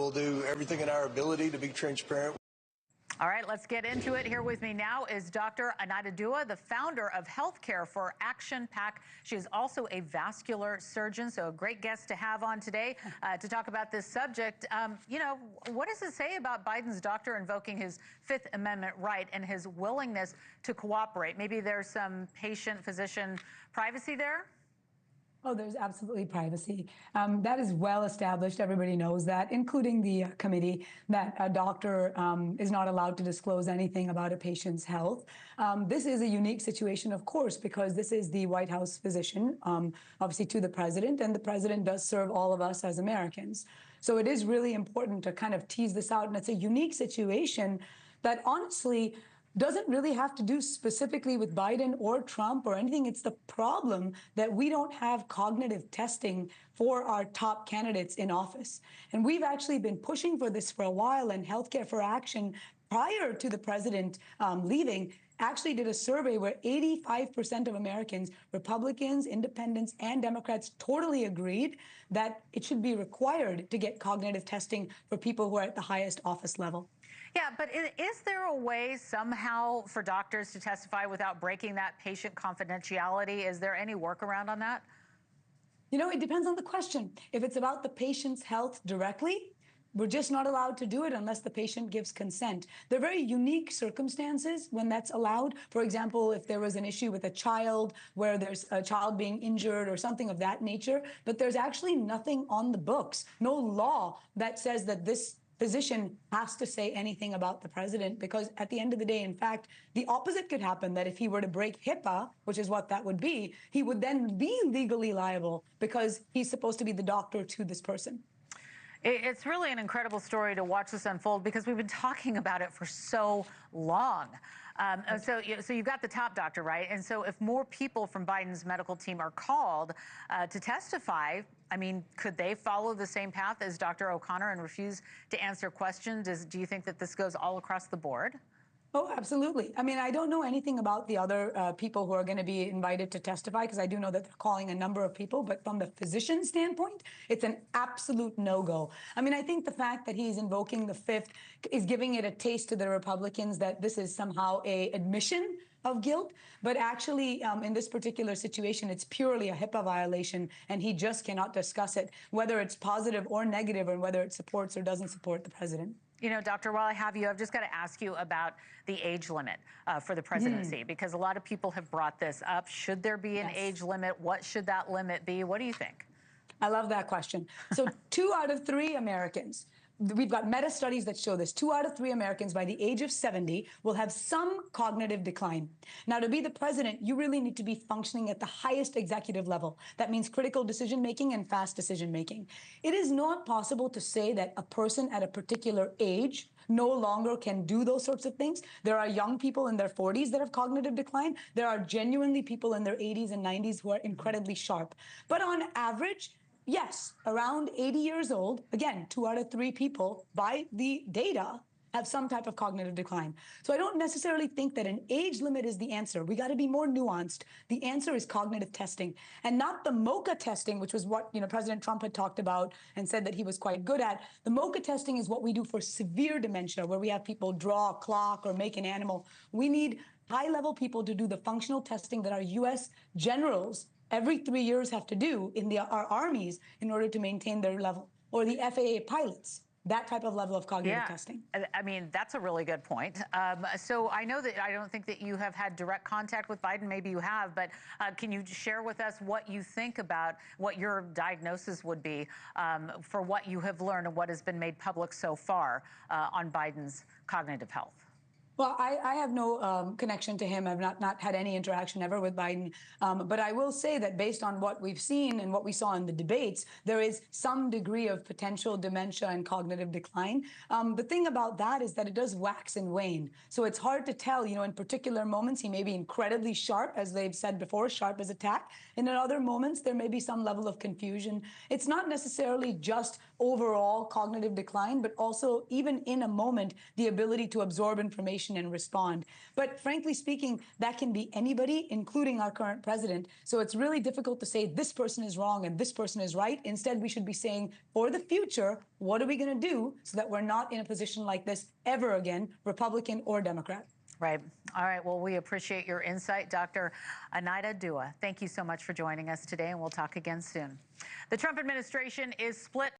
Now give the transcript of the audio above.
we'll do everything in our ability to be transparent. All right, let's get into it. Here with me now is Dr. Anahita Dua, the founder of Healthcare for Action PAC. She is also a vascular surgeon, so a great guest to have on today to talk about this subject. You know, what does it say about Biden's doctor invoking his Fifth Amendment right and his willingness to cooperate? Maybe there's some patient-physician privacy there? Oh, there's absolutely privacy. That is well established. Everybody knows that, including the committee, that a doctor is not allowed to disclose anything about a patient's health. This is a unique situation, of course, because this is the White House physician, obviously to the president, and the president does serve all of us as Americans. So it is really important to kind of tease this out, and it's a unique situation that honestly doesn't really have to do specifically with Biden or Trump or anything. It's the problem that we don't have cognitive testing for our top candidates in office. And we've actually been pushing for this for a while, and Healthcare for Action, prior to the president leaving, actually did a survey where 85% of Americans, Republicans, independents, and Democrats totally agreed that it should be required to get cognitive testing for people who are at the highest office level. Yeah, but is there a way somehow for doctors to testify without breaking that patient confidentiality? Is there any workaround on that? You know, it depends on the question. If it's about the patient's health directly, we're just not allowed to do it unless the patient gives consent. There are very unique circumstances when that's allowed. For example, if there was an issue with a child where there's a child being injured or something of that nature, but there's actually nothing on the books, no law that says that this physician has to say anything about the president, because at the end of the day, in fact, the opposite could happen, that if he were to break HIPAA, which is what that would be, he would then be legally liable because he's supposed to be the doctor to this person. It's really an incredible story to watch this unfold because we've been talking about it for so long. So you've got the top doctor, right? And so if more people from Biden's medical team are called to testify, I mean, could they follow the same path as Dr. O'Connor and refuse to answer questions? Do you think that this goes all across the board? Oh, absolutely. I mean, I don't know anything about the other people who are going to be invited to testify, because I do know that they're calling a number of people. But from the physician standpoint, it's an absolute no-go. I mean, I think the fact that he's invoking the Fifth is giving it a taste to the Republicans that this is somehow a admission of guilt. But actually, in this particular situation, it's purely a HIPAA violation, and he just cannot discuss it, whether it's positive or negative, or whether it supports or doesn't support the president. You know, Doctor, while I have you, I've just got to ask you about the age limit for the presidency, because a lot of people have brought this up. Should there be an age limit? What should that limit be? What do you think? I love that question. So 2 out of 3 Americans, we've got meta studies that show this, 2 out of 3 Americans by the age of 70 will have some cognitive decline. Now, to be the president, you really need to be functioning at the highest executive level. That means critical decision-making and fast decision-making. It is not possible to say that a person at a particular age no longer can do those sorts of things. There are young people in their 40s that have cognitive decline. There are genuinely people in their 80s and 90s who are incredibly sharp. But on average, yes, around 80 years old, again, 2 out of 3 people by the data have some type of cognitive decline. So I don't necessarily think that an age limit is the answer. We got to be more nuanced. The answer is cognitive testing, and not the MoCA testing, which was what President Trump had talked about and said that he was quite good at. The MoCA testing is what we do for severe dementia, where we have people draw a clock or make an animal. We need high-level people to do the functional testing that our U.S. generals every 3 years have to do in our armies in order to maintain their level, or the FAA pilots. That type of level of cognitive testing. I mean, that's a really good point. So I know that I don't think that you have had direct contact with Biden. Maybe you have, but can you share with us what you think about what your diagnosis would be for what you have learned and what has been made public so far on Biden's cognitive health? Well, I have no connection to him. I've not had any interaction ever with Biden. But I will say that based on what we've seen and what we saw in the debates, there is some degree of potential dementia and cognitive decline. The thing about that is that it does wax and wane. So it's hard to tell, in particular moments, he may be incredibly sharp, as they've said before, sharp as a tack. And in other moments, there may be some level of confusion. It's not necessarily just overall cognitive decline, but also, even in a moment, the ability to absorb information and respond. But frankly speaking, that can be anybody, including our current president. So it's really difficult to say this person is wrong and this person is right. Instead, we should be saying, for the future, what are we going to do so that we're not in a position like this ever again, Republican or Democrat? Right. All right. Well, we appreciate your insight, Dr. Anahita Dua. Thank you so much for joining us today, and we'll talk again soon. The Trump administration is split